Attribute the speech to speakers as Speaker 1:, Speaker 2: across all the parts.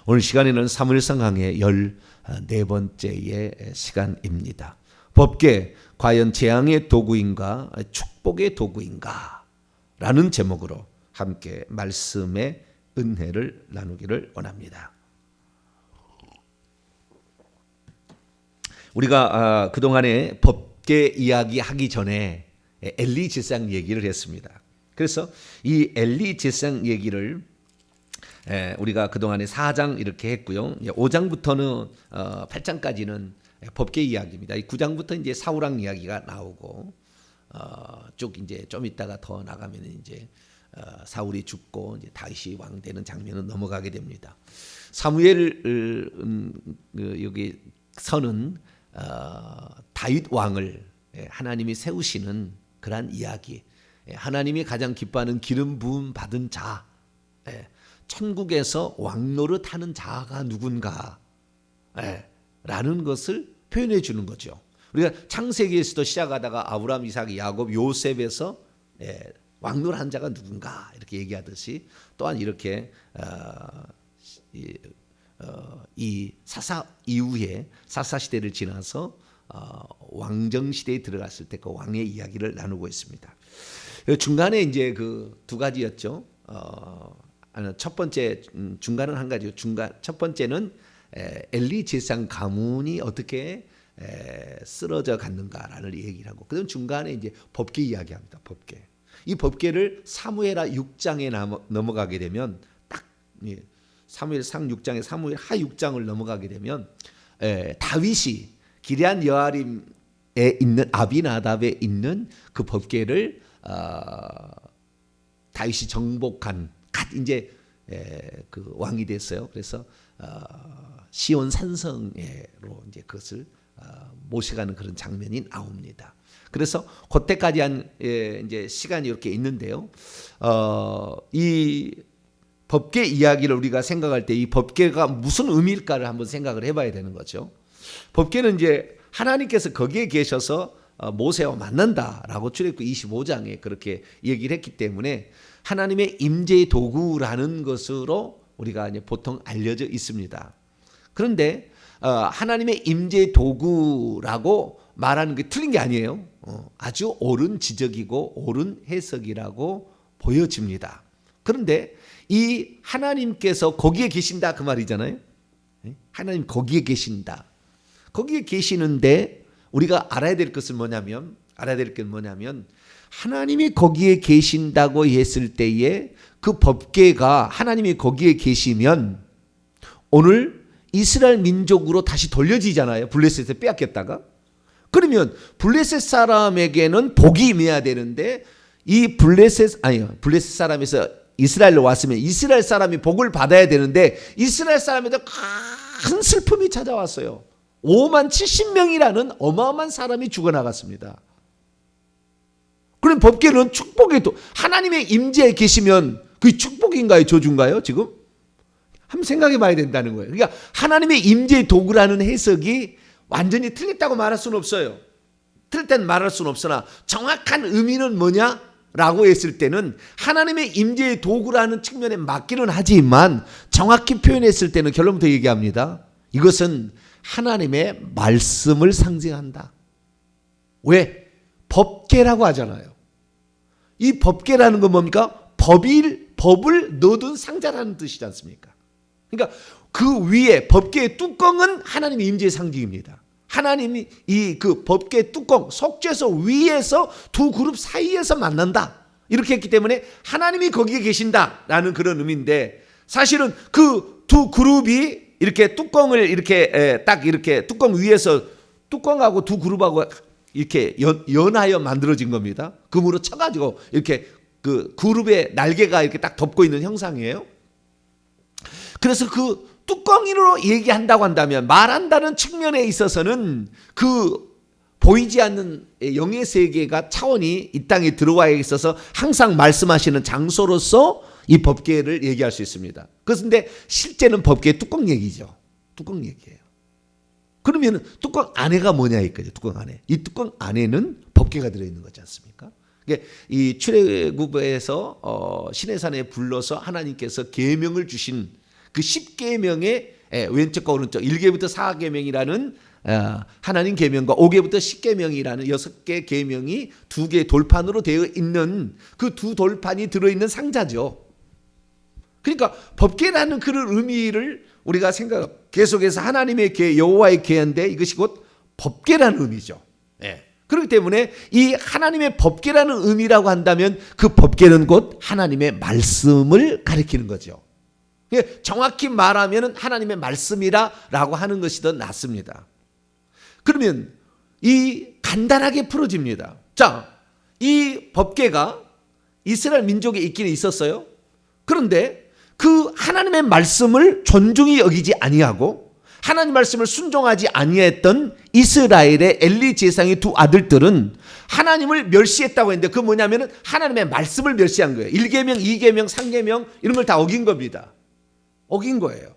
Speaker 1: 오늘 시간에는 사무엘상 강의 14번째의 시간입니다. 법궤, 과연 재앙의 도구인가 축복의 도구인가 라는 제목으로 함께 말씀의 은혜를 나누기를 원합니다. 우리가 그동안에 법궤 이야기 하기 전에 엘리 제사장 얘기를 했습니다. 그래서 이 엘리 제사장 얘기를 우리가 그동안에 4장 이렇게 했고요. 5장부터는 8장까지는 법궤 이야기입니다. 9장부터 이제 사울왕 이야기가 나오고 쭉 이제 좀 있다가 더 나가면 이제 사울이 죽고 이제 다윗이 왕 되는 장면은 넘어가게 됩니다. 사무엘 여기 서는 다윗 왕을 하나님이 세우시는 그러한 이야기. 하나님이 가장 기뻐하는 기름 부음 받은 자. 천국에서 왕노릇 하는 자가 누군가 라는 것을 표현해 주는 거죠. 우리가 창세기에서도 시작하다가 아브라함, 이삭, 야곱, 요셉에서 왕노릇 한 자가 누군가 이렇게 얘기하듯이 또한 이렇게 이 사사 이후에 사사 시대를 지나서 왕정 시대에 들어갔을 때 그 왕의 이야기를 나누고 있습니다. 중간에 이제 그 두 가지였죠. 첫 번째 중간은 한 가지요. 첫 번째는 엘리 제사장 가문이 어떻게 쓰러져 갔는가라는 얘기를 하고, 그다음 중간에 이제 법궤 이야기합니다. 법궤. 이 법궤를 사무엘하 6장에 넘어가게 되면 딱 사무엘상 6장에 사무엘하 6장을 넘어가게 되면 다윗이 기럇 여아림에 있는 아비나답에 있는 그 법궤를 다윗이 정복한 이제 그 왕이 됐어요. 그래서 시온 산성으로 이제 그것을 모셔가는 그런 장면이 나옵니다. 그래서 그때까지 한 이제 시간이 이렇게 있는데요. 이 법궤 이야기를 우리가 생각할 때 이 법궤가 무슨 의미일까를 한번 생각을 해봐야 되는 거죠. 법궤는 이제 하나님께서 거기에 계셔서 모세와 만난다라고 출애굽기 25장에 그렇게 얘기를 했기 때문에 하나님의 임재의 도구라는 것으로 우리가 이제 보통 알려져 있습니다. 그런데 하나님의 임재의 도구라고 말하는 게 틀린 게 아니에요. 아주 옳은 지적이고 옳은 해석이라고 보여집니다. 그런데 이 하나님께서 거기에 계신다 그 말이잖아요. 하나님 거기에 계신다. 거기에 계시는데 우리가 알아야 될 게 뭐냐면 하나님이 거기에 계신다고 했을 때에 그 법궤가 하나님이 거기에 계시면 오늘 이스라엘 민족으로 다시 돌려지잖아요. 블레셋에 빼앗겼다가. 그러면 블레셋 사람에게는 복이 임해야 되는데 이 블레셋 사람에서 이스라엘로 왔으면 이스라엘 사람이 복을 받아야 되는데 이스라엘 사람에도 큰 슬픔이 찾아왔어요. 5만 70명이라는 어마어마한 사람이 죽어나갔습니다. 그럼 법궤는 축복의 도, 하나님의 임재에 계시면 그게 축복인가요? 저주인가요? 지금? 한번 생각해 봐야 된다는 거예요. 그러니까 하나님의 임재의 도구라는 해석이 완전히 틀렸다고 말할 수는 없어요. 틀렸다는 말할 수는 없으나 정확한 의미는 뭐냐라고 했을 때는 하나님의 임재의 도구라는 측면에 맞기는 하지만 정확히 표현했을 때는 결론부터 얘기합니다. 이것은 하나님의 말씀을 상징한다. 왜? 법궤라고 하잖아요. 이 법궤라는 건 뭡니까? 법을 넣어둔 상자라는 뜻이지 않습니까? 그러니까 그 위에 법궤의 뚜껑은 하나님의 임재의 상징입니다. 하나님이 이 그 법궤의 뚜껑 속죄소 위에서 두 그룹 사이에서 만난다. 이렇게 했기 때문에 하나님이 거기에 계신다라는 그런 의미인데 사실은 그 두 그룹이 이렇게 뚜껑을 이렇게 딱 이렇게 뚜껑 위에서 뚜껑하고 두 그룹하고 이렇게 연하여 만들어진 겁니다. 금으로 쳐가지고 이렇게 그 그룹의 날개가 이렇게 딱 덮고 있는 형상이에요. 그래서 그 뚜껑으로 얘기한다고 한다면 말한다는 측면에 있어서는 그 보이지 않는 영의 세계가 차원이 이 땅에 들어와 있어서 항상 말씀하시는 장소로서 이 법궤를 얘기할 수 있습니다. 그런데 실제는 법궤 뚜껑 얘기죠. 뚜껑 얘기예요. 그러면 뚜껑 안에가 뭐냐 이거죠. 뚜껑 안에. 이 뚜껑 안에는 법궤가 들어있는 거지 않습니까? 이 출애굽에서 시내산에 불러서 하나님께서 계명을 주신 그 10계명의 왼쪽과 오른쪽 1계부터 4계명이라는 하나님 계명과 5계부터 10계명이라는 6개 계명이 2개 돌판으로 되어 있는 그 두 돌판이 들어있는 상자죠. 그러니까 법궤라는 그런 의미를 우리가 계속해서 하나님의 궤, 여호와의 궤인데 이것이 곧 법궤라는 의미죠. 그렇기 때문에 이 하나님의 법궤라는 의미라고 한다면 그 법궤는 곧 하나님의 말씀을 가리키는 거죠. 정확히 말하면 하나님의 말씀이라고 하는 것이 더 낫습니다. 그러면 이 간단하게 풀어집니다. 자, 이 법궤가 이스라엘 민족에 있기는 있었어요. 그런데 그 하나님의 말씀을 존중히 여기지 아니하고 하나님 말씀을 순종하지 아니했던 이스라엘의 엘리 제사장의 두 아들들은 하나님을 멸시했다고 했는데 그 뭐냐면은 하나님의 말씀을 멸시한 거예요. 1계명, 2계명, 3계명 이런 걸 다 어긴 겁니다. 어긴 거예요.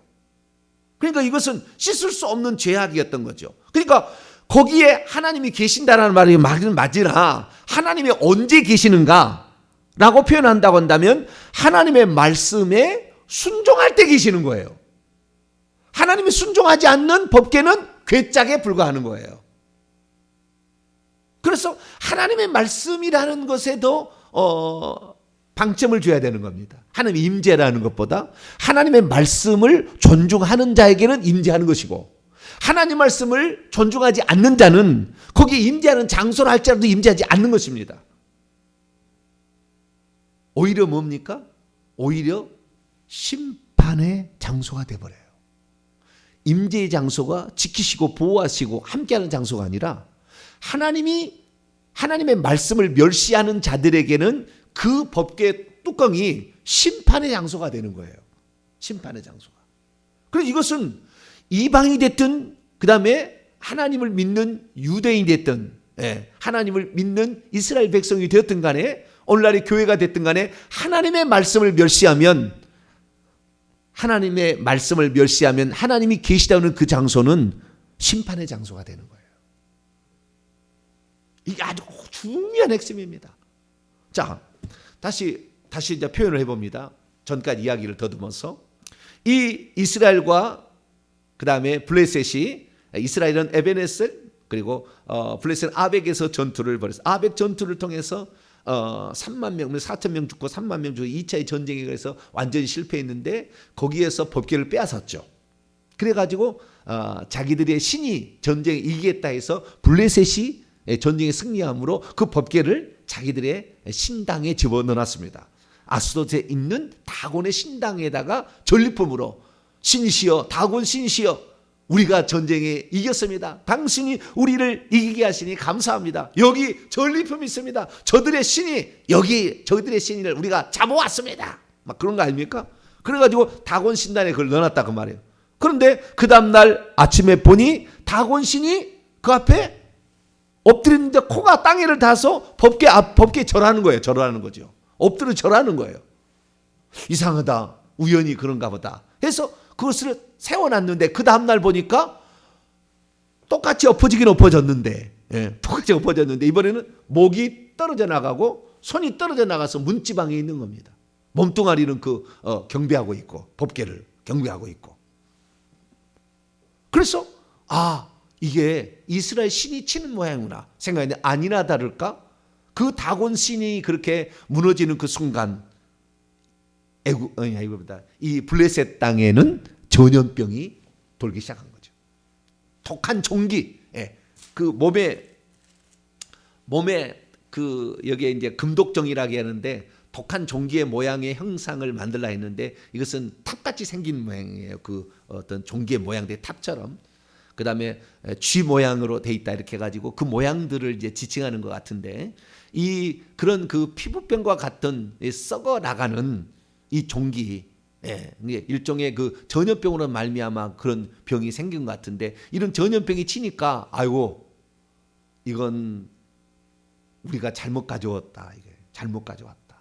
Speaker 1: 그러니까 이것은 씻을 수 없는 죄악이었던 거죠. 그러니까 거기에 하나님이 계신다라는 말이 맞으나 하나님이 언제 계시는가 라고 표현한다고 한다면 하나님의 말씀에 순종할 때 계시는 거예요. 하나님이 순종하지 않는 법궤는 괴짝에 불과하는 거예요. 그래서 하나님의 말씀이라는 것에도 방점을 줘야 되는 겁니다. 하나님의 임재라는 것보다 하나님의 말씀을 존중하는 자에게는 임재하는 것이고 하나님 말씀을 존중하지 않는 자는 거기에 임재하는 장소를 할지라도 임재하지 않는 것입니다. 오히려 뭡니까? 오히려 심판의 장소가 되어버려요. 임재의 장소가 지키시고 보호하시고 함께하는 장소가 아니라 하나님의 말씀을 멸시하는 자들에게는 그 법궤 뚜껑이 심판의 장소가 되는 거예요. 심판의 장소가. 그래서 이것은 이방이 됐든 그 다음에 하나님을 믿는 유대인이 됐든 하나님을 믿는 이스라엘 백성이 되었든 간에 오늘날의 교회가 됐든 간에 하나님의 말씀을 멸시하면 하나님이 계시다는 그 장소는 심판의 장소가 되는 거예요. 이게 아주 중요한 핵심입니다. 자, 다시 이제 표현을 해봅니다. 전까지 이야기를 더듬어서 이 이스라엘과 그 다음에 블레셋이 이스라엘은 에베네셀 그리고 블레셋은 아벡에서 전투를 벌였어요. 아벡 전투를 통해서 3만 명, 4천 명 죽고 3만 명 죽고 2차의 전쟁에 의해서 완전히 실패했는데 거기에서 법궤를 빼앗았죠. 그래가지고 자기들의 신이 전쟁에 이기겠다 해서 블레셋이 전쟁에 승리함으로 그 법궤를 자기들의 신당에 집어넣어놨습니다. 아스돗에 있는 다곤의 신당에다가 전리품으로 신이시여 다곤 신이시여 우리가 전쟁에 이겼습니다. 당신이 우리를 이기게 하시니 감사합니다. 여기 전리품이 있습니다. 저들의 신을 우리가 잡아왔습니다. 막 그런 거 아닙니까? 그래가지고 다곤 신단에 그걸 넣어놨다 그 말이에요. 그런데 그 다음날 아침에 보니 다곤 신이 그 앞에 엎드렸는데 코가 땅에를 닿아서 법궤에 절하는 거예요. 절하는 거죠. 엎드려 절하는 거예요. 이상하다. 우연히 그런가 보다 해서 그것을 세워놨는데 그 다음날 보니까 똑같이 엎어지긴 엎어졌는데 똑같이 엎어졌는데 이번에는 목이 떨어져 나가고 손이 떨어져 나가서 문지방에 있는 겁니다. 몸뚱아리는 경배하고 있고 법궤를 경배하고 있고 그래서 이게 이스라엘 신이 치는 모양이구나 생각했는데 아니나 다를까 그 다곤 신이 그렇게 무너지는 그 순간 이 블레셋 땅에는 전염병이 돌기 시작한 거죠. 독한 종기, 그 몸에 여기에 이제 금독종이라고 하는데 독한 종기의 모양의 형상을 만들라 했는데 이것은 탑같이 생긴 모양이에요. 그 어떤 종기의 모양대 탑처럼. 그 다음에 쥐 모양으로 돼 있다 이렇게 해가지고 그 모양들을 이제 지칭하는 것 같은데 그런 그 피부병과 같은 썩어 나가는 이 종기, 일종의 그 전염병으로 말미암아 그런 병이 생긴 것 같은데 이런 전염병이 치니까 아이고 이건 우리가 잘못 가져왔다. 이게 잘못 가져왔다.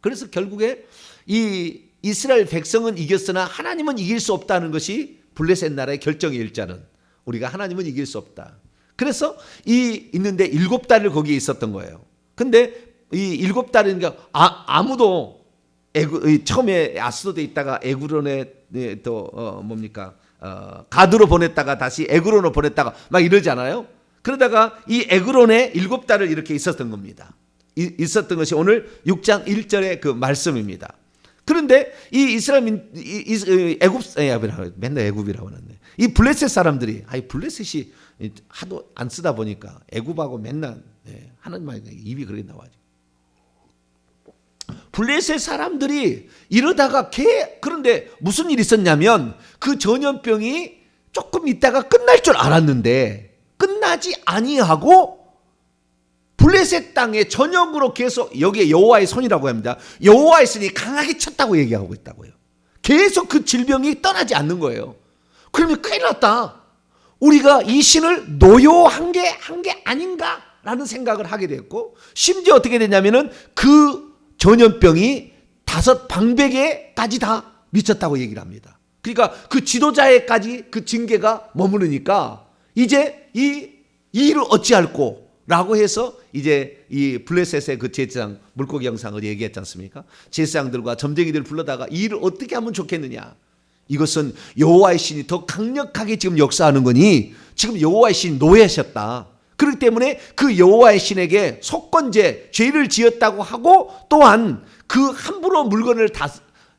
Speaker 1: 그래서 결국에 이 이스라엘 백성은 이겼으나 하나님은 이길 수 없다는 것이 블레셋 나라의 결정의 일자는 우리가 하나님은 이길 수 없다. 그래서 있는데 7달을 거기에 있었던 거예요. 근데 이 7달이니까 아무도 처음에 아스도드에 있다가 에그론에 또 가드로 보냈다가 다시 에그론으로 보냈다가 막 이러잖아요. 그러다가 이 에그론에 7달을 이렇게 있었던 겁니다. 있었던 것이 오늘 6장 1절의 그 말씀입니다. 그런데 이 이스라엘 맨날 애굽이라고 하는데 이 블레셋 사람들이 블레셋이 하도 안 쓰다 보니까 애굽하고 맨날 하는 말이 입이 그렇게 나와요. 블레셋 사람들이 이러다가 그런데 무슨 일이 있었냐면 그 전염병이 조금 있다가 끝날 줄 알았는데 끝나지 아니하고 블레셋 땅에 전역으로 계속 여기에 여호와의 손이라고 합니다. 여호와의 손이 강하게 쳤다고 얘기하고 있다고요. 계속 그 질병이 떠나지 않는 거예요. 그러면 큰일 났다. 우리가 이 신을 노여한 게 아닌가라는 생각을 하게 됐고 심지어 어떻게 됐냐면은 그 전염병이 5방백에까지 다 미쳤다고 얘기를 합니다. 그러니까 그 지도자에까지 그 징계가 머무르니까 이제 이 일을 어찌할꼬 라고 해서 이제 이 블레셋의 그 제사장 물고기 형상을 얘기했지 않습니까? 제사장들과 점쟁이들을 불러다가 이 일을 어떻게 하면 좋겠느냐. 이것은 여호와의 신이 더 강력하게 지금 역사하는 거니 지금 여호와의 신이 노예하셨다. 그렇기 때문에 그 여호와의 신에게 속건제, 죄를 지었다고 하고 또한 그 함부로 물건을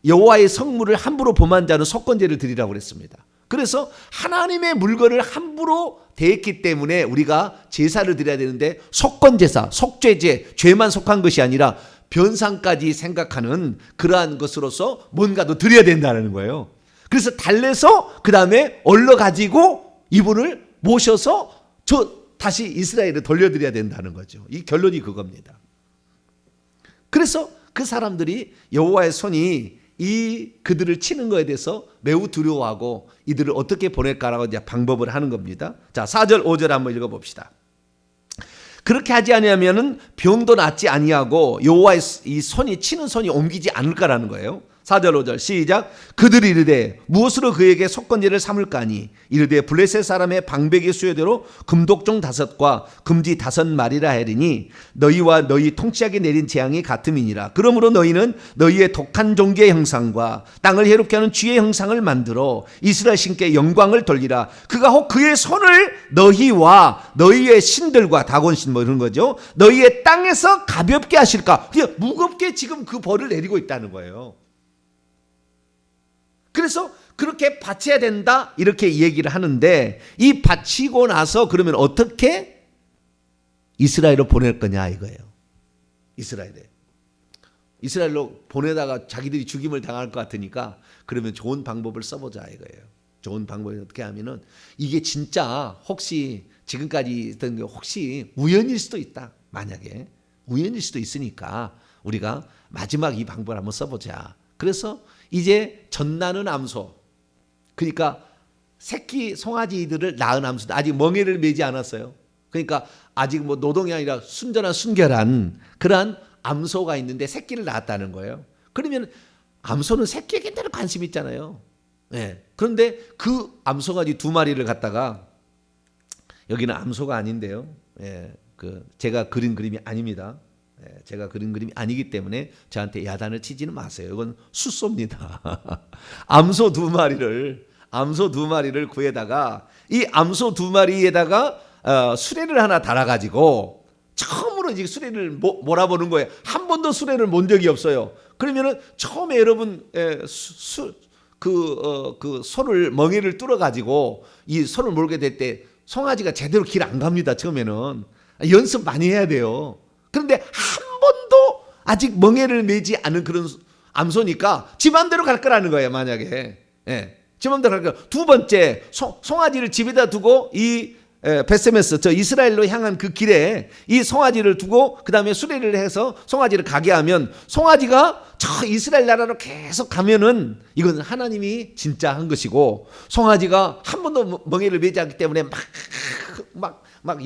Speaker 1: 여호와의 성물을 함부로 범한 자는 속건제를 드리라고 그랬습니다. 그래서 하나님의 물건을 함부로 대했기 때문에 우리가 제사를 드려야 되는데 속건제사, 속죄제, 죄만 속한 것이 아니라 변상까지 생각하는 그러한 것으로서 뭔가도 드려야 된다는 거예요. 그래서 달래서 그 다음에 얼러 가지고 이분을 모셔서 다시 이스라엘에 돌려드려야 된다는 거죠. 이 결론이 그겁니다. 그래서 그 사람들이 여호와의 손이 그들을 치는 것에 대해서 매우 두려워하고 이들을 어떻게 보낼까라고 이제 방법을 하는 겁니다. 자, 4절 5절 한번 읽어봅시다. 그렇게 하지 아니하면은 병도 낫지 아니하고 여호와의 이 치는 손이 옮기지 않을까라는 거예요. 4절 5절 시작. 그들이 이르되 무엇으로 그에게 속건제를 삼을까니 이르되 블레셋 사람의 방백의 수요대로 금독종 5과 금지 5마리라 하리니 너희와 너희 통치하게 내린 재앙이 같음이니라. 그러므로 너희는 너희의 독한 종기의 형상과 땅을 해롭게 하는 쥐의 형상을 만들어 이스라엘 신께 영광을 돌리라. 그가 혹 그의 손을 너희와 너희의 신들과 다곤신 뭐 이런 거죠. 너희의 땅에서 가볍게 하실까. 그냥 무겁게 지금 그 벌을 내리고 있다는 거예요. 그래서 그렇게 바쳐야 된다 이렇게 얘기를 하는데 이 바치고 나서 그러면 어떻게 이스라엘로 보낼 거냐 이거예요. 이스라엘로 보내다가 자기들이 죽임을 당할 것 같으니까 그러면 좋은 방법을 써보자 이거예요. 좋은 방법이 어떻게 하면은 이게 진짜 혹시 지금까지 있던 게 혹시 우연일 수도 있다. 만약에 우연일 수도 있으니까 우리가 마지막 이 방법을 한번 써보자. 그래서 이제 젖나는 암소, 그러니까 새끼 송아지들을 낳은 암소들 아직 멍에를 매지 않았어요. 그러니까 아직 뭐 노동이 아니라 순결한 그러한 암소가 있는데 새끼를 낳았다는 거예요. 그러면 암소는 새끼에 굉장히 관심이 있잖아요. 네. 그런데 그 암소가지 2마리를 갖다가 여기는 암소가 아닌데요. 네. 제가 그린 그림이 아닙니다. 제가 그린 그림이 아니기 때문에 저한테 야단을 치지는 마세요. 이건 숫소입니다. 암소 2마리를 구해다가 이 암소 2마리에다가 수레를 하나 달아가지고 처음으로 이제 수레를 몰아보는 거예요. 한 번도 수레를 몬 적이 없어요. 그러면은 처음에 여러분 그 소를 멍에를 뚫어가지고 이 소를 몰게 될 때 송아지가 제대로 길 안 갑니다. 처음에는 연습 많이 해야 돼요. 그런데 한 번도 아직 멍에를 매지 않은 그런 암소니까 지 맘대로 갈 거라는 거예요. 만약에 지 맘대로 갈 거예요. 2번째 송아지를 집에다 두고 이 베세메스 저 이스라엘로 향한 그 길에 이 송아지를 두고 그 다음에 수레를 해서 송아지를 가게 하면 송아지가 저 이스라엘 나라로 계속 가면은 이건 하나님이 진짜 한 것이고 송아지가 한 번도 멍에를 매지 않기 때문에 막 막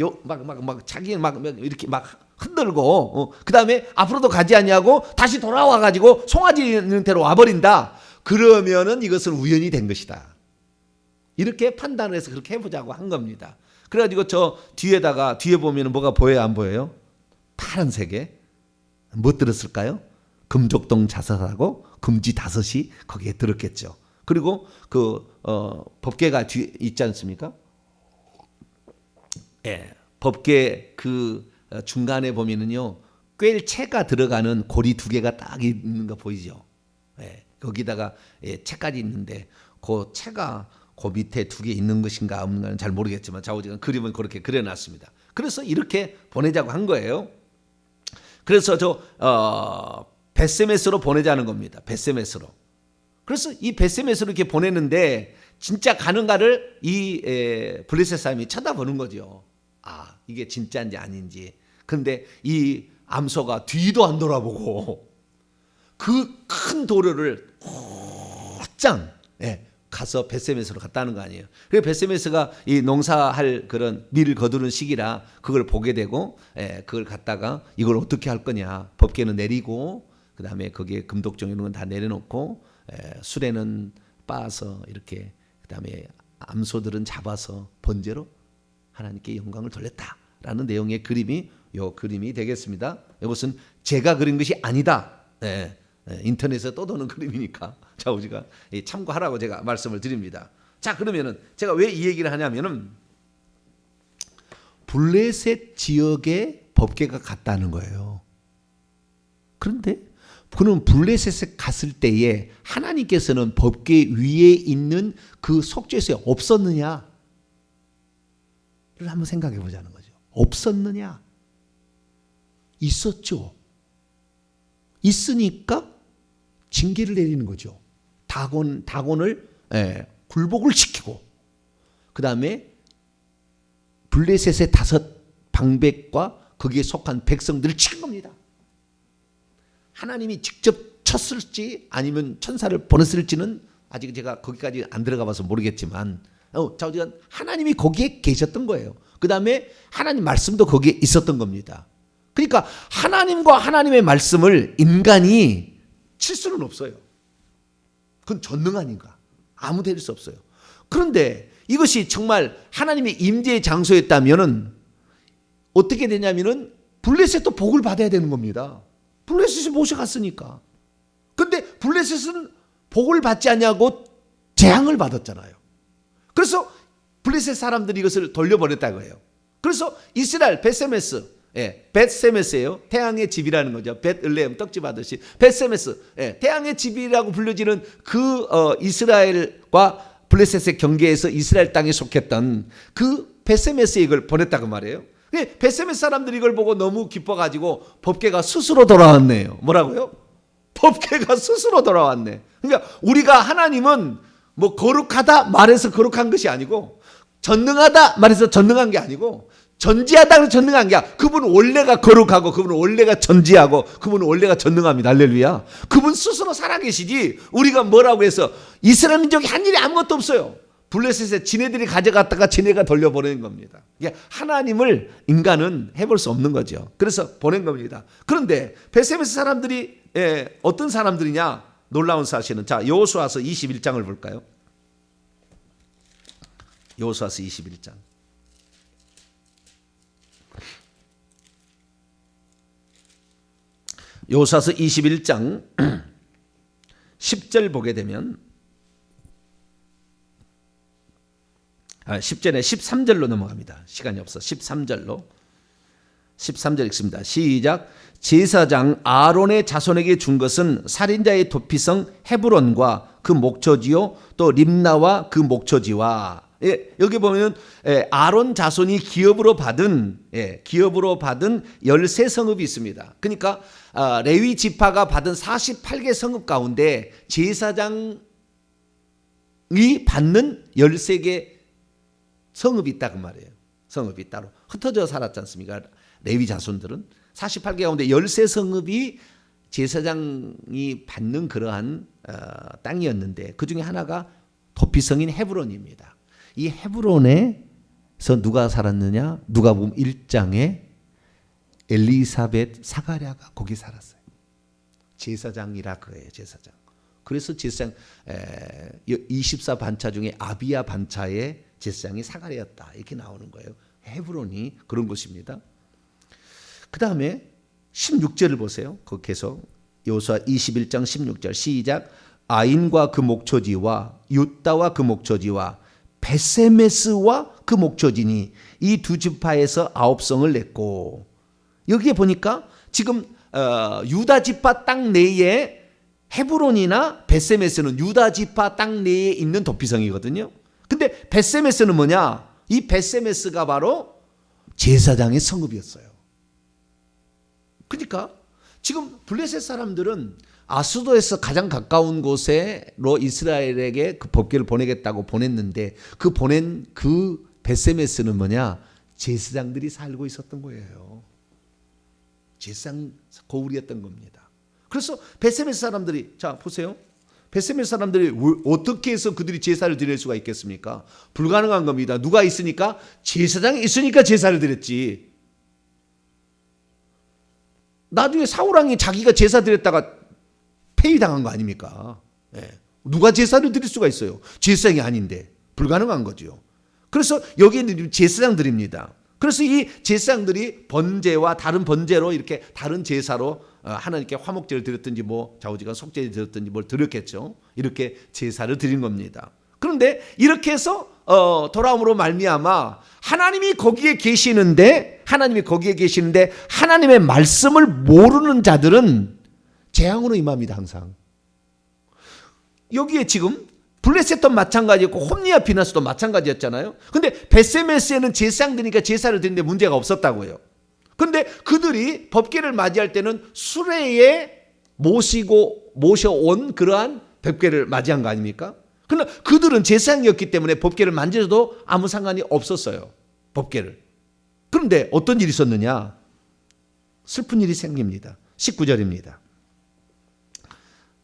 Speaker 1: 자기 막 이렇게 막 흔들고 그 다음에 앞으로도 가지 않냐고 다시 돌아와 가지고 송아지 있는 데로 와버린다. 그러면은 이것은 우연이 된 것이다. 이렇게 판단을 해서 그렇게 해보자고 한 겁니다. 그래가지고 저 뒤에다가 뒤에 보면 뭐가 보여요, 안 보여요? 파란색에 뭐 들었을까요? 금족동 자살하고 금지 5이 거기에 들었겠죠. 그리고 그 법궤가 뒤에 있지 않습니까? 예, 법궤 그 중간에 보면은요 꿰채가 들어가는 고리 2개가 딱 있는 거 보이죠? 예, 거기다가 채까지 있는데 그 채가 그 밑에 2개 있는 것인가 없는가는 잘 모르겠지만 좌우지간 그림은 그렇게 그려놨습니다. 그래서 이렇게 보내자고 한 거예요. 그래서 저 베세메스로 보내자는 겁니다. 베세메스로. 그래서 이 베세메스로 이렇게 보내는데 진짜 가는가를 이 블레셋 사람이 쳐다보는 거죠. 아, 이게 진짜인지 아닌지. 근데 이 암소가 뒤도 안 돌아보고 그 큰 도로를 곧장 가서 베세메스로 갔다는 거 아니에요. 그래서 베세메스가 이 농사할 그런 밀을 거두는 시기라 그걸 보게 되고 그걸 갖다가 이걸 어떻게 할 거냐. 법궤는 내리고 그다음에 거기에 금독종 이런 건 다 내려놓고 수레는 빻아서 이렇게 그다음에 암소들은 잡아서 번제로 하나님께 영광을 돌렸다라는 내용의 그림이 요 그림이 되겠습니다. 이것은 제가 그린 것이 아니다. 인터넷에 떠도는 그림이니까 좌우지가 참고하라고 제가 말씀을 드립니다. 자, 그러면은 제가 왜 이 얘기를 하냐면은 블레셋 지역에 법궤가 갔다는 거예요. 그런데 그는 블레셋에 갔을 때에 하나님께서는 법궤 위에 있는 그 속죄소에 없었느냐를 한번 생각해 보자는 거죠. 없었느냐? 있었죠. 있으니까 징계를 내리는 거죠. 다곤을 굴복을 시키고 그 다음에 블레셋의 5 방백과 거기에 속한 백성들을 치는 겁니다. 하나님이 직접 쳤을지 아니면 천사를 보냈을지는 아직 제가 거기까지 안 들어가 봐서 모르겠지만 자우지간 하나님이 거기에 계셨던 거예요. 그 다음에 하나님 말씀도 거기에 있었던 겁니다. 그러니까 하나님과 하나님의 말씀을 인간이 칠 수는 없어요. 그건 전능하니까 아무 데릴 수 없어요. 그런데 이것이 정말 하나님의 임재의 장소였다면은 어떻게 되냐면은 블레셋도 복을 받아야 되는 겁니다. 블레셋이 모셔갔으니까. 근데 블레셋은 복을 받지 않냐고 재앙을 받았잖아요. 그래서 블레셋 사람들이 이것을 돌려보냈다고 해요. 그래서 이스라엘 벳세메스, 벳세메스예요. 태양의 집이라는 거죠. 벳을레헴 떡집 하듯이 벳세메스, 태양의 집이라고 불려지는 그 이스라엘과 블레셋의 경계에서 이스라엘 땅에 속했던 그 벳세메스에 이걸 보냈다고 말해요. 벳세메스 사람들이 이걸 보고 너무 기뻐가지고 법궤가 스스로 돌아왔네요. 뭐라고요? 법궤가 스스로 돌아왔네. 그러니까 우리가 하나님은 뭐 거룩하다 말해서 거룩한 것이 아니고 전능하다 말해서 전능한 게 아니고 전지하다 그래서 전능한 게 아니라 그분은 원래가 거룩하고 그분은 원래가 전지하고 그분은 원래가 전능합니다. 할렐루야. 그분 스스로 살아계시지 우리가 뭐라고 해서 이스라엘 민족이 한 일이 아무것도 없어요. 블레셋에 지네들이 가져갔다가 지네가 돌려보내는 겁니다. 하나님을 인간은 해볼 수 없는 거죠. 그래서 보낸 겁니다. 그런데 벳세메스 사람들이 어떤 사람들이냐 놀라운 사실은 자 여호수아서 21장을 볼까요? 여호수아서 21장. 여호수아서 21장 10절 보게 되면 10절에 13절로 넘어갑니다. 시간이 없어. 13절 읽습니다. 시작. 제사장 아론의 자손에게 준 것은 살인자의 도피성 헤브론과 그 목초지요 또 림나와 그 목초지와 여기 보면 아론 자손이 기업으로 받은 13성읍이 있습니다. 그러니까 레위 지파가 받은 48개 성읍 가운데 제사장이 받는 13개 성읍이 있다고 말이에요. 성읍이 따로 흩어져 살았지 않습니까? 레위 자손들은 48개 가운데 13성읍이 제사장이 받는 그러한 땅이었는데 그 중에 하나가 도피성인 헤브론입니다. 이 헤브론에 그래서 누가 살았느냐? 누가복음 1장에 엘리사벳 사가랴가 거기 살았어요. 제사장이라 그래요. 제사장. 그래서 제사장 24 반차 중에 아비야 반차의 제사장이 사가랴였다. 이렇게 나오는 거예요. 헤브론이 그런 곳입니다. 그 다음에 16절을 보세요. 거기서 여호수아 21장 16절 시작. 아인과 그 목초지와 윳다와 그 목초지와 베세메스와 그 목초지니 이 두 지파에서 9성을 냈고, 여기에 보니까 지금 유다 지파 땅 내에 헤브론이나 베세메스는 유다 지파 땅 내에 있는 도피성이거든요. 근데 베세메스는 뭐냐? 이 베세메스가 바로 제사장의 성읍이었어요. 그러니까 지금 블레셋 사람들은 아수도에서 가장 가까운 곳에로 이스라엘에게 그 법궤를 보내겠다고 보냈는데, 그 보낸 그 베세메스는 뭐냐? 제사장들이 살고 있었던 거예요. 제사장 거울이었던 겁니다. 그래서 베세메스 사람들이, 자 보세요. 베세메스 사람들이 어떻게 해서 그들이 제사를 드릴 수가 있겠습니까? 불가능한 겁니다. 누가 있으니까? 제사장이 있으니까 제사를 드렸지. 나중에 사울왕이 자기가 제사 드렸다가 폐위당한 거 아닙니까? 네. 누가 제사를 드릴 수가 있어요? 제사장이 아닌데. 불가능한 거죠. 그래서 여기에는 제사장들입니다. 그래서 이 제사장들이 번제와 다른 번제로 이렇게 다른 제사로 하나님께 화목제를 드렸든지 뭐 좌우지간 속죄를 드렸든지 뭘 드렸겠죠. 이렇게 제사를 드린 겁니다. 그런데 이렇게 해서 돌아옴으로 말미암아 하나님이 거기에 계시는데 하나님의 말씀을 모르는 자들은 재앙으로 임합니다. 항상. 여기에 지금 블레셋도 마찬가지였고 홈리와 비나스도 마찬가지였잖아요. 근데 베세메스에는 제사장들이니까 제사를 드리는데 문제가 없었다고요. 그런데 그들이 법궤를 맞이할 때는 수레에 모셔온 그러한 법궤를 맞이한 거 아닙니까? 그러나 그들은 제사장이었기 때문에 법궤를 만져도 아무 상관이 없었어요. 법궤를. 그런데 어떤 일이 있었느냐? 슬픈 일이 생깁니다. 19절입니다.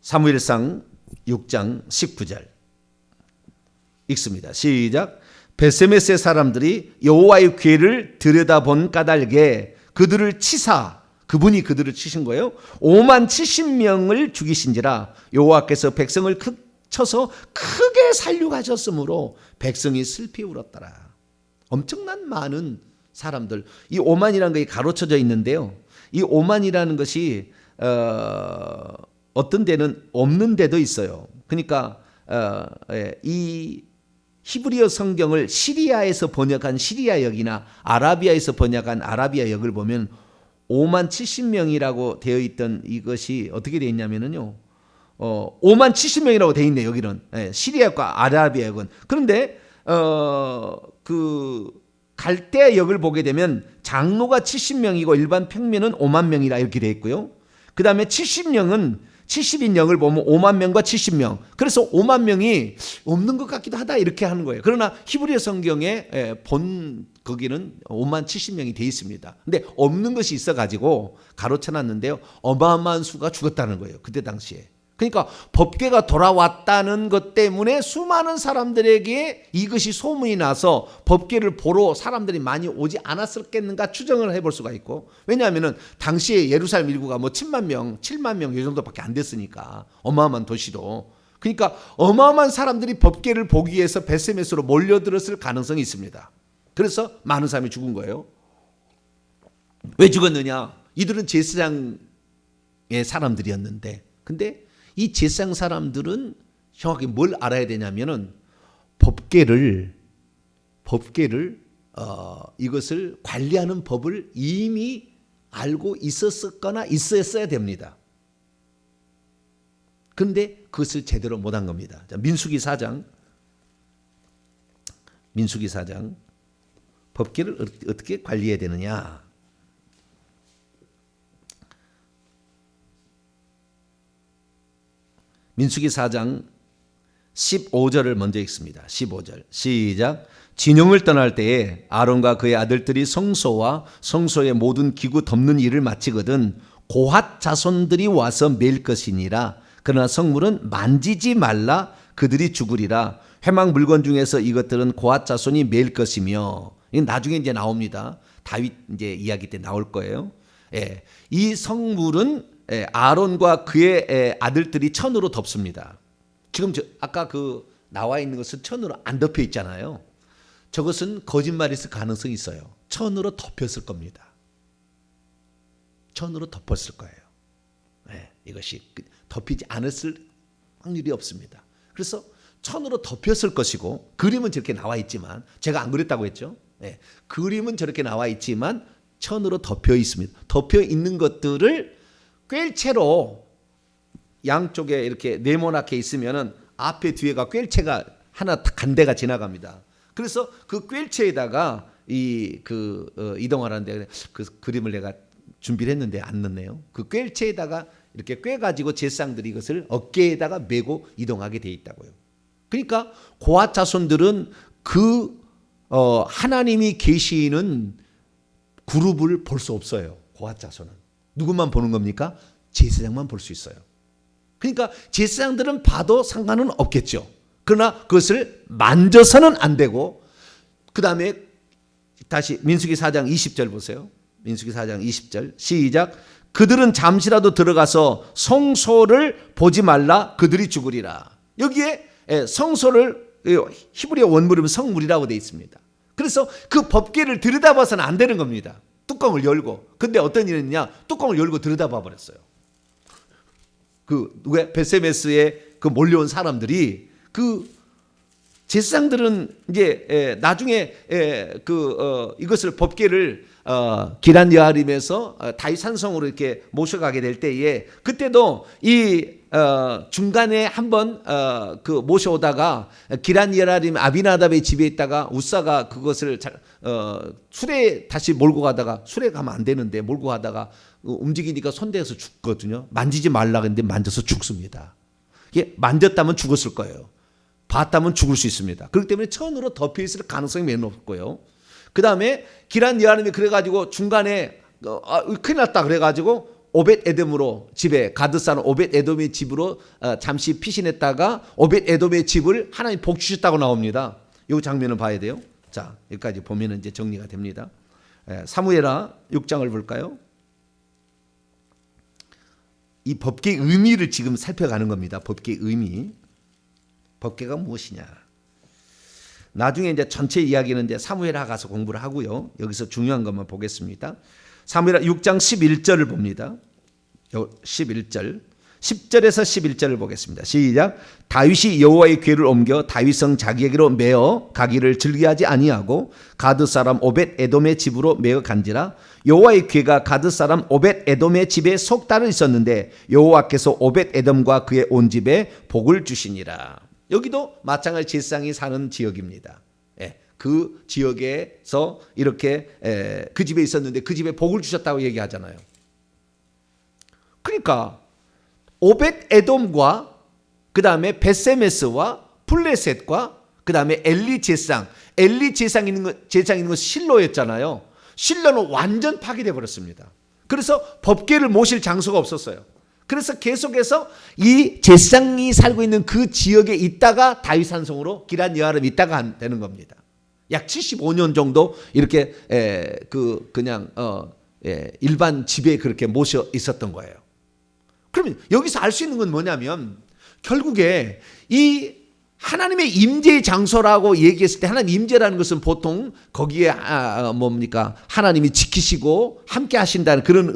Speaker 1: 사무엘상 6장 19절 읽습니다. 시작. 베세메스의 사람들이 여호와의 궤를 들여다본 까닭에 그들을 치사, 그분이 그들을 치신 거예요. 5만 70명을 죽이신지라 여호와께서 백성을 쳐서 크게 살육하셨으므로 백성이 슬피 울었더라. 엄청난 많은 사람들. 이 5만이라는 것이 가로쳐져 있는데요. 이 5만이라는 것이 어떤 데는 없는 데도 있어요. 그러니까 이 히브리어 성경을 시리아에서 번역한 시리아역이나 아라비아에서 번역한 아라비아역을 보면 5만 70명이라고 되어 있던 이것이 어떻게 되어 있냐면요. 5만 70명이라고 되어 있네요. 여기는 시리아역과 아라비아역은. 그런데 그 갈대아역을 보게 되면 장로가 70명이고 일반 평민은 5만 명이라 이렇게 되어 있고요. 그 다음에 70인 영을 보면 5만 명과 70명. 그래서 5만 명이 없는 것 같기도 하다 이렇게 하는 거예요. 그러나 히브리어 성경에 본 거기는 5만 70명이 되어 있습니다. 근데 없는 것이 있어가지고 가로쳐놨는데요. 어마어마한 수가 죽었다는 거예요. 그때 당시에. 그러니까 법궤가 돌아왔다는 것 때문에 수많은 사람들에게 이것이 소문이 나서 법궤를 보러 사람들이 많이 오지 않았었겠는가 추정을 해볼 수가 있고, 왜냐하면 당시에 예루살렘 인구가 뭐 7만 명, 7만 명 이 정도밖에 안 됐으니까 어마어마한 도시로. 그러니까 어마어마한 사람들이 법궤를 보기 위해서 베세메스로 몰려들었을 가능성이 있습니다. 그래서 많은 사람이 죽은 거예요. 왜 죽었느냐? 이들은 제사장의 사람들이었는데, 근데 이 제사장 사람들은 정확히 뭘 알아야 되냐면은 법궤를 이것을 관리하는 법을 이미 알고 있었거나 있었어야 됩니다. 그런데 그것을 제대로 못한 겁니다. 자, 민수기 4장 법궤를 어떻게 관리해야 되느냐? 민수기 4장 15절을 먼저 읽습니다. 15절 시작. 진영을 떠날 때에 아론과 그의 아들들이 성소와 성소의 모든 기구 덮는 일을 마치거든 고핫 자손들이 와서 맬 것이니라. 그러나 성물은 만지지 말라. 그들이 죽으리라. 회막 물건 중에서 이것들은 고핫 자손이 맬 것이며. 이건 나중에 이제 나옵니다. 다윗 이제 이야기 때 나올 거예요. 예, 이 성물은 아론과 그의 아들들이 천으로 덮습니다. 지금 아까 그 나와 있는 것은 천으로 안 덮여 있잖아요. 저것은 거짓말일 가능성이 있어요. 천으로 덮였을 겁니다. 천으로 덮었을 거예요. 네, 이것이 덮이지 않았을 확률이 없습니다. 그래서 천으로 덮였을 것이고, 그림은 저렇게 나와 있지만, 제가 안 그랬다고 했죠. 네, 그림은 저렇게 나와 있지만 천으로 덮여 있습니다. 덮여 있는 것들을 꿰채로 양쪽에 이렇게 네모나게 있으면은 앞에 뒤에가 꿰채가 하나 간대가 지나갑니다. 그래서 그 꿰채에다가 이동하라는데 그 그림을 내가 준비를 했는데 안 넣네요. 그 꿰채에다가 이렇게 꿰가지고 제사장들이 이것을 어깨에다가 메고 이동하게 돼 있다고요. 그러니까 고핫 자손들은 하나님이 계시는 그룹을 볼 수 없어요. 고핫 자손은 누구만 보는 겁니까? 제사장만 볼 수 있어요. 그러니까 제사장들은 봐도 상관은 없겠죠. 그러나 그것을 만져서는 안 되고, 그 다음에 다시 민수기 4장 20절 보세요. 민수기 4장 20절 시작. 그들은 잠시라도 들어가서 성소를 보지 말라, 그들이 죽으리라. 여기에 성소를 히브리어 원문이면 성물이라고 되어 있습니다. 그래서 그 법궤를 들여다봐서는 안 되는 겁니다. 뚜껑을 열고. 근데 어떤 일이 있냐? 뚜껑을 열고 들여다봐 버렸어요. 왜 베세메스에 몰려온 사람들이, 제사장들은 이제 나중에 이것을 법궤를 기란 여아림에서 다윗 산성으로 이렇게 모셔가게 될 때에, 그때도 중간에 한번 모셔오다가 기란 여아림 아비나답의 집에 있다가 우사가 그것을 수레에 다시 몰고 가다가, 수레 가면 안 되는데 몰고 가다가 움직이니까 손대서 죽거든요. 만지지 말라 했는데 만져서 죽습니다. 이게 만졌다면 죽었을 거예요. 봤다면 죽을 수 있습니다. 그렇기 때문에 천으로 덮여 있을 가능성이 매우 높고요. 그 다음에 기란 여아림이 그래가지고 중간에 큰일 났다 그래가지고 오벳 에돔으로 집에 가드 사람 오벳 에돔의 집으로 잠시 피신했다가 오벳 에돔의 집을 하나님 복 주셨다고 나옵니다. 이 장면을 봐야 돼요. 자, 여기까지 보면 이제 정리가 됩니다. 사무엘하 6장을 볼까요? 이 법궤의 의미를 지금 살펴가는 겁니다. 법궤의 의미. 법궤가 무엇이냐? 나중에 이제 전체 이야기는 이제 사무엘하 가서 공부를 하고요. 여기서 중요한 것만 보겠습니다. 사무엘하 6장 11절을 봅니다. 11절. 10절에서 11절을 보겠습니다. 시작. 다윗이 여호와의 궤를 옮겨 다윗성 자기에게로 메어 가기를 즐겨하지 아니하고 가드 사람 오벳 에돔의 집으로 메어 간지라. 여호와의 궤가 가드 사람 오벳 에돔의 집에 석 달을 있었는데 여호와께서 오벳 에돔과 그의 온 집에 복을 주시니라. 여기도 마찬가지 제사장이 사는 지역입니다. 그 지역에서 이렇게 그 집에 있었는데 그 집에 복을 주셨다고 얘기하잖아요. 그러니까 오벳 에돔과 그 다음에 베세메스와 블레셋과 그 다음에 엘리 제사장 있는 건 실로였잖아요. 실로는 완전 파괴돼 버렸습니다. 그래서 법궤를 모실 장소가 없었어요. 그래서 계속해서 이 제사장이 살고 있는 그 지역에 있다가 다윗 산성으로 기란 여아름 있다가 되는 겁니다. 약 75년 정도 이렇게 그냥 일반 집에 그렇게 모셔 있었던 거예요. 그러면 여기서 알 수 있는 건 뭐냐면 결국에 이 하나님의 임재의 장소라고 얘기했을 때 하나님 임재라는 것은 보통 거기에 뭡니까? 하나님이 지키시고 함께 하신다는 그런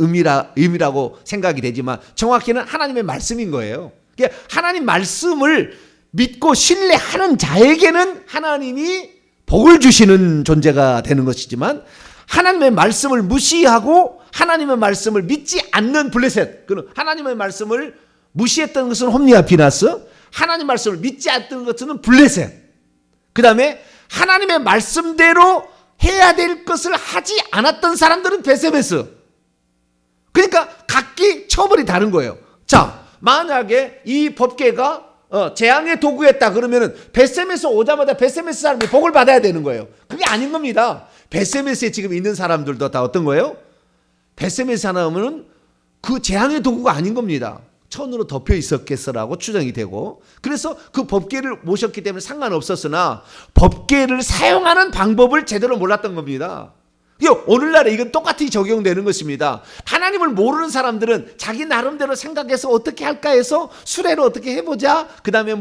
Speaker 1: 의미라고 생각이 되지만 정확히는 하나님의 말씀인 거예요. 그러니까 하나님 말씀을 믿고 신뢰하는 자에게는 하나님이 복을 주시는 존재가 되는 것이지만 하나님의 말씀을 무시하고 하나님의 말씀을 믿지 않는 블레셋, 하나님의 말씀을 무시했던 것은 홈리와 비나스, 하나님 말씀을 믿지 않던 것은 블레셋, 그 다음에 하나님의 말씀대로 해야 될 것을 하지 않았던 사람들은 베세메스. 그러니까 각기 처벌이 다른 거예요. 자, 만약에 이 법궤가 재앙의 도구였다 그러면은 베세메스 오자마자 베세메스 사람이 복을 받아야 되는 거예요. 그게 아닌 겁니다. 베세메스에 지금 있는 사람들도 다 어떤 거예요? 베세메스 하나면은 그 재앙의 도구가 아닌 겁니다. 천으로 덮여 있었겠어라고 추정이 되고, 그래서 그 법궤를 모셨기 때문에 상관없었으나 법궤를 사용하는 방법을 제대로 몰랐던 겁니다. 오늘날에 이건 똑같이 적용되는 것입니다. 하나님을 모르는 사람들은 자기 나름대로 생각해서 어떻게 할까 해서 수레를 어떻게 해보자, 그 다음에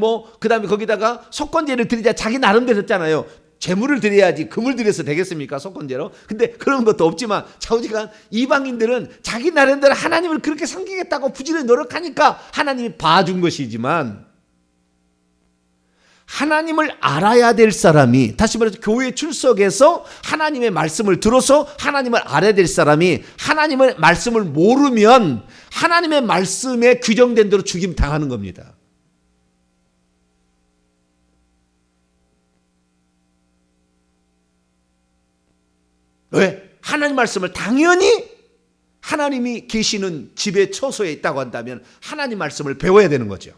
Speaker 1: 거기다가 속건제를 드리자, 자기 나름대로 했잖아요. 재물을 드려야지 금을 드려서 되겠습니까? 속건제로. 근데 그런 것도 없지만 좌우지간 이방인들은 자기 나름대로 하나님을 그렇게 섬기겠다고 부지런히 노력하니까 하나님이 봐준 것이지만, 하나님을 알아야 될 사람이, 다시 말해서 교회 출석해서 하나님의 말씀을 들어서 하나님을 알아야 될 사람이 하나님의 말씀을 모르면 하나님의 말씀에 규정된 대로 죽임 당하는 겁니다. 왜? 하나님 말씀을 당연히 하나님이 계시는 집의 처소에 있다고 한다면 하나님 말씀을 배워야 되는 거죠.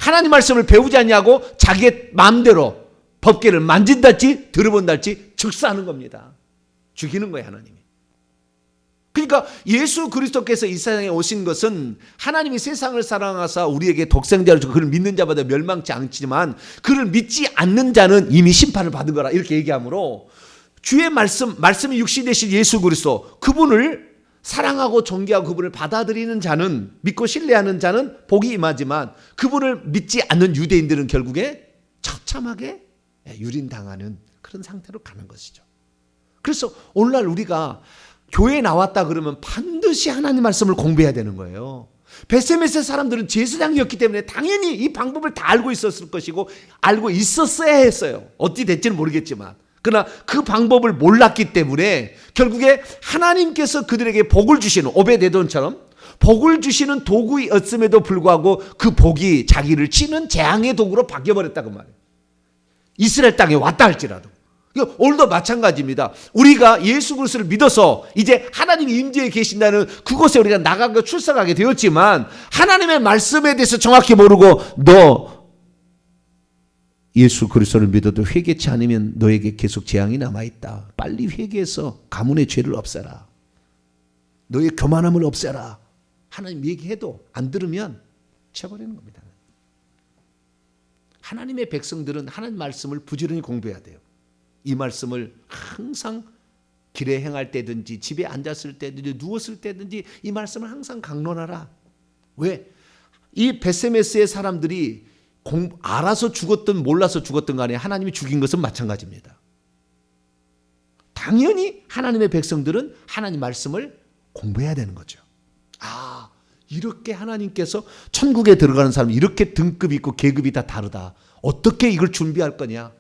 Speaker 1: 하나님 말씀을 배우지 않냐고 자기의 마음대로 법궤를 만진달지 들어본달지 즉사하는 겁니다. 죽이는 거예요, 하나님이. 그러니까 예수 그리스도께서 이 세상에 오신 것은 하나님이 세상을 사랑하사 우리에게 독생자를 주고 그를 믿는 자마다 멸망치 않지만 그를 믿지 않는 자는 이미 심판을 받은 거라, 이렇게 얘기하므로 주의 말씀이 육신 되신 예수 그리스도, 그분을 사랑하고 존경하고 그분을 받아들이는 자는, 믿고 신뢰하는 자는 복이 임하지만 그분을 믿지 않는 유대인들은 결국에 처참하게 유린당하는 그런 상태로 가는 것이죠. 그래서 오늘날 우리가 교회에 나왔다 그러면 반드시 하나님 말씀을 공부해야 되는 거예요. 베세메세 사람들은 제사장이었기 때문에 당연히 이 방법을 다 알고 있었을 것이고 알고 있었어야 했어요. 어찌 됐지는 모르겠지만. 그러나 그 방법을 몰랐기 때문에 결국에 하나님께서 그들에게 복을 주시는, 오베데돔처럼 복을 주시는 도구였음에도 불구하고 그 복이 자기를 치는 재앙의 도구로 바뀌어버렸다고 말해요. 이스라엘 땅에 왔다 할지라도. 오늘도 마찬가지입니다. 우리가 예수 그리스도를 믿어서 이제 하나님이 임재에 계신다는 그곳에 우리가 나가고 출석하게 되었지만 하나님의 말씀에 대해서 정확히 모르고 너 예수 그리스도를 믿어도 회개치 않으면 너에게 계속 재앙이 남아있다. 빨리 회개해서 가문의 죄를 없애라. 너의 교만함을 없애라. 하나님 얘기해도 안 들으면 쳐버리는 겁니다. 하나님의 백성들은 하나님 말씀을 부지런히 공부해야 돼요. 이 말씀을 항상 길에 행할 때든지 집에 앉았을 때든지 누웠을 때든지 이 말씀을 항상 강론하라. 왜? 이 베세메스의 사람들이 알아서 죽었든 몰라서 죽었든 간에 하나님이 죽인 것은 마찬가지입니다. 당연히 하나님의 백성들은 하나님 말씀을 공부해야 되는 거죠. 아, 이렇게 하나님께서 천국에 들어가는 사람이 이렇게 등급이 있고 계급이 다 다르다. 어떻게 이걸 준비할 거냐?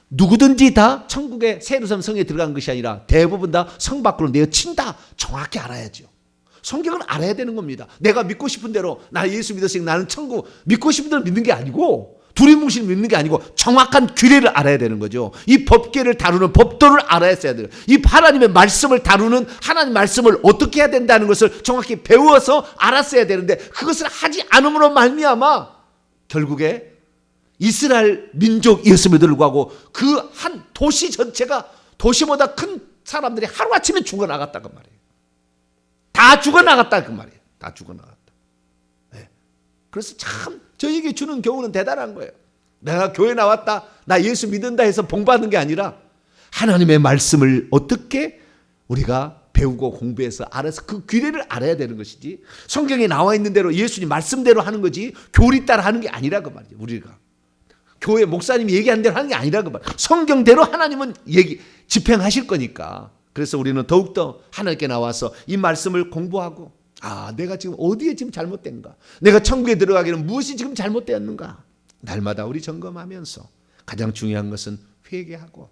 Speaker 1: 누구든지 다 천국의 새 예루살렘 성에 들어간 것이 아니라 대부분 다 성 밖으로 내어친다. 정확히 알아야죠. 성경을 알아야 되는 겁니다. 내가 믿고 싶은 대로 나 예수 믿었으니 나는 천국, 믿고 싶은 대로 믿는 게 아니고 두리뭉실 믿는 게 아니고 정확한 규례를 알아야 되는 거죠. 이 법궤를 다루는 법도를 알아야 돼요. 이 하나님의 말씀을 다루는 하나님 말씀을 어떻게 해야 된다는 것을 정확히 배워서 알았어야 되는데 그것을 하지 않음으로 말미암아 결국에 이스라엘 민족이었음에도 불구하고 그 한 도시 전체가 도시보다 큰 사람들이 하루아침에 죽어나갔다고 말이에요. 다 죽어나갔다 그 말이에요. 다 죽어나갔다. 네. 그래서 참 저에게 주는 교훈은 대단한 거예요. 내가 교회 나왔다, 나 예수 믿는다 해서 복받는 게 아니라 하나님의 말씀을 어떻게 우리가 배우고 공부해서 알아서 그 규례를 알아야 되는 것이지 성경에 나와 있는 대로 예수님 말씀대로 하는 거지 교리 따라 하는 게 아니라고 말이에요. 우리가 교회 목사님이 얘기하는 대로 하는 게 아니라고 말이에요. 성경대로 하나님은 집행하실 거니까. 그래서 우리는 더욱더 하나님께 나와서 이 말씀을 공부하고 내가 지금 어디에 지금 잘못된가? 내가 천국에 들어가기는 무엇이 지금 잘못되었는가? 날마다 우리 점검하면서 가장 중요한 것은 회개하고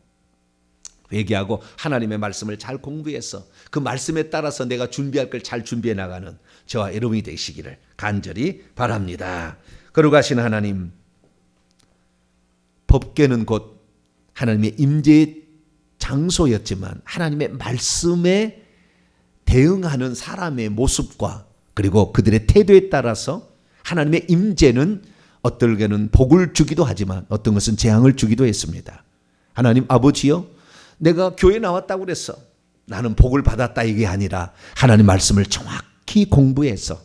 Speaker 1: 하나님의 말씀을 잘 공부해서 그 말씀에 따라서 내가 준비할 걸 잘 준비해 나가는 저와 여러분이 되시기를 간절히 바랍니다. 거룩하신 하나님, 법궤는 곧 하나님의 임재의 장소였지만 하나님의 말씀에 대응하는 사람의 모습과 그리고 그들의 태도에 따라서 하나님의 임재는 어떨 때는 복을 주기도 하지만 어떤 것은 재앙을 주기도 했습니다. 하나님 아버지여, 내가 교회 나왔다고 그랬어. 나는 복을 받았다 이게 아니라 하나님 말씀을 정확히 공부해서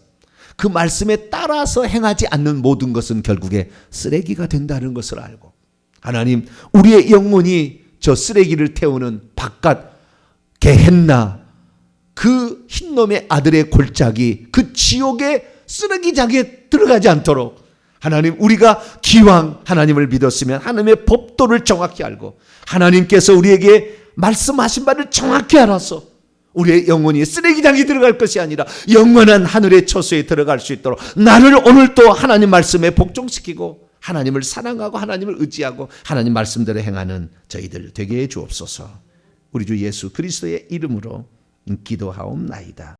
Speaker 1: 그 말씀에 따라서 행하지 않는 모든 것은 결국에 쓰레기가 된다는 것을 알고, 하나님, 우리의 영혼이 저 쓰레기를 태우는 바깥 게헨나, 그 흰놈의 아들의 골짜기, 그 지옥의 쓰레기장에 들어가지 않도록 하나님, 우리가 기왕 하나님을 믿었으면 하나님의 법도를 정확히 알고 하나님께서 우리에게 말씀하신 바를 정확히 알아서 우리의 영혼이 쓰레기장에 들어갈 것이 아니라 영원한 하늘의 처소에 들어갈 수 있도록 나를 오늘 또 하나님 말씀에 복종시키고 하나님을 사랑하고 하나님을 의지하고 하나님 말씀대로 행하는 저희들 되게 해 주옵소서. 우리 주 예수 그리스도의 이름으로 기도하옵나이다.